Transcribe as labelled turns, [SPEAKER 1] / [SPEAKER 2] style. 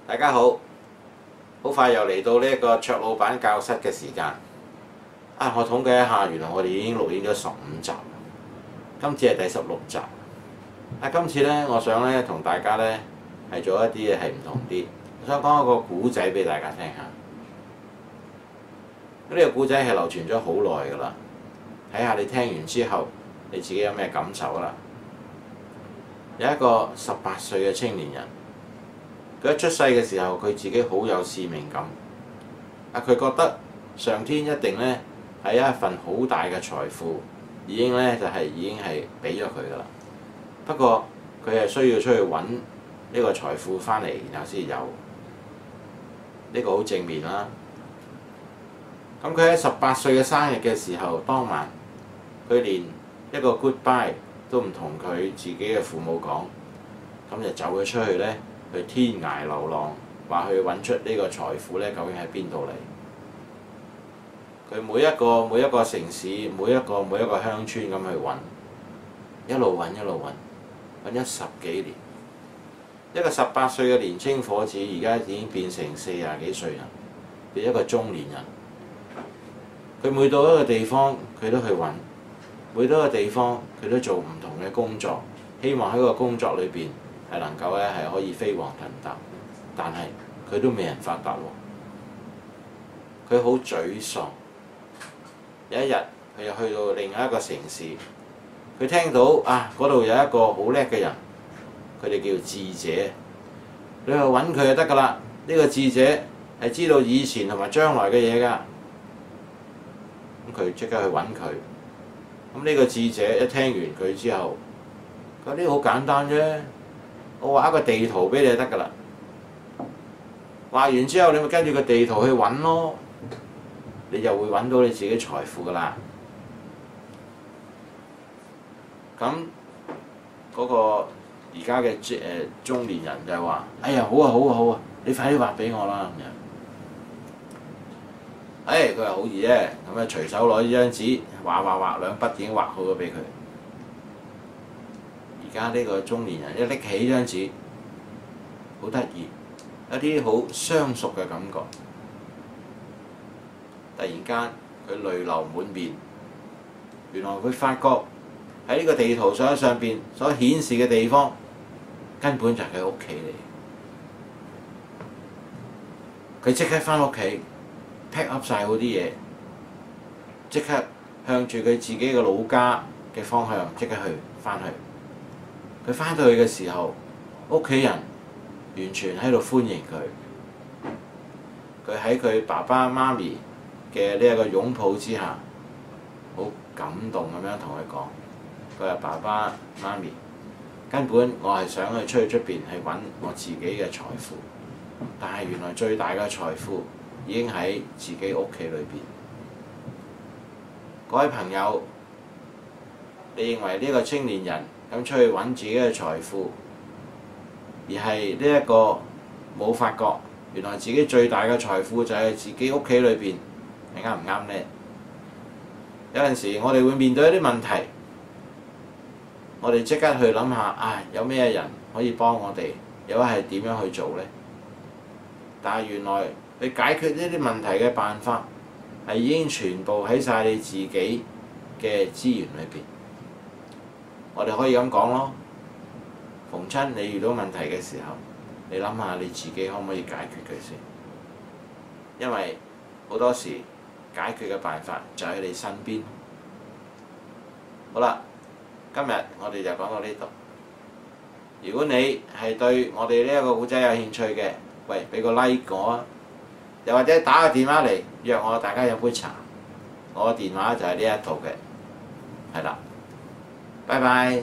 [SPEAKER 1] 大家好，好快又嚟到呢一個卓老闆教室嘅時間。我統計一下，原來我哋已經錄影咗15集，今次係第16集。今次呢，我想呢同大家呢係做一啲嘢係唔同啲。我想講一個古仔俾大家聽下。呢個古仔係流傳咗好耐㗎啦，睇下你聽完之後，你自己有咩感受啦。有一個18歲嘅青年人。佢一出世嘅時候，佢自己好有使命感。佢覺得上天一定呢係一份好大嘅財富，已經係俾咗佢㗎啦。不過佢係需要出去揾呢個財富翻嚟，然後先有。呢個好正面啦。咁佢喺18歲嘅生日嘅時候，當晚佢連一個 goodbye 都唔同佢自己嘅父母講，咁就走咗出去呢。去天涯流浪，話去揾出呢個財富呢，究竟喺邊度嚟？佢每一個城市，每一個鄉村咁去揾，一路揾，揾咗10幾年。一個18歲嘅年青伙子，而家已經變成40幾歲人，變一個中年人。佢每到一個地方，佢都去揾；每到一個地方，佢都做唔同嘅工作，希望喺個工作裏邊，係能夠咧係可以飛黃騰達，但係佢都未人發達喎。佢好沮喪。有一日，佢又去到另一個城市，佢聽到嗰度有一個好叻嘅人，佢哋叫智者。你去揾佢就得㗎啦。呢個智者係知道以前同埋將來嘅嘢㗎。咁佢即刻去揾佢。咁呢個智者一聽完佢之後，佢話呢個好簡單啫。我畫一個地圖俾你就得㗎啦，畫完之後你咪跟住個地圖去揾咯，你就會揾到你自己財富㗎啦。咁嗰個而家嘅中年人就係話：哎呀，好啊，你快啲畫俾我啦咁樣。佢話好易啫，咁啊隨手攞呢張紙畫兩筆已經畫好咗俾佢。而家呢個中年人一拎起張紙，好得意，一啲好相熟嘅感覺。突然間佢淚流滿面，原來佢發覺喺呢個地圖上邊所顯示嘅地方，根本就係佢屋企嚟。佢即刻返屋企 pack up 晒好啲嘢，即刻向住佢自己嘅老家嘅方向即刻返去。佢返到去嘅時候，屋企人完全喺度歡迎佢。佢喺佢爸爸媽咪嘅呢一個擁抱之下，好感動咁樣同佢講：佢話爸爸媽咪，根本我係想去出邊去揾我自己嘅財富，但係原來最大嘅財富已經喺自己屋企裏邊。各位朋友，你認為呢個青年人咁出去揾自己嘅財富，而係呢一個冇發覺，原來自己最大嘅財富就係自己屋企裏邊，你啱唔啱呢？有陣時我哋會面對一啲問題，我哋即刻去諗下，有咩人可以幫我哋，又係點樣去做呢？但係原來你解決呢啲問題嘅辦法，係已經全部喺晒你自己嘅資源裏邊。我哋可以咁講咯，逢親你遇到問題嘅時候，你諗下你自己可唔可以解決佢先？因為好多時解決嘅辦法就喺你身邊。好啦，今日我哋就講到呢度。如果你係對我哋呢一個故仔有興趣嘅，喂，俾個 like 我啊！又或者打個電話嚟約我，大家飲杯茶。我嘅電話就係呢一度嘅，係啦。拜拜。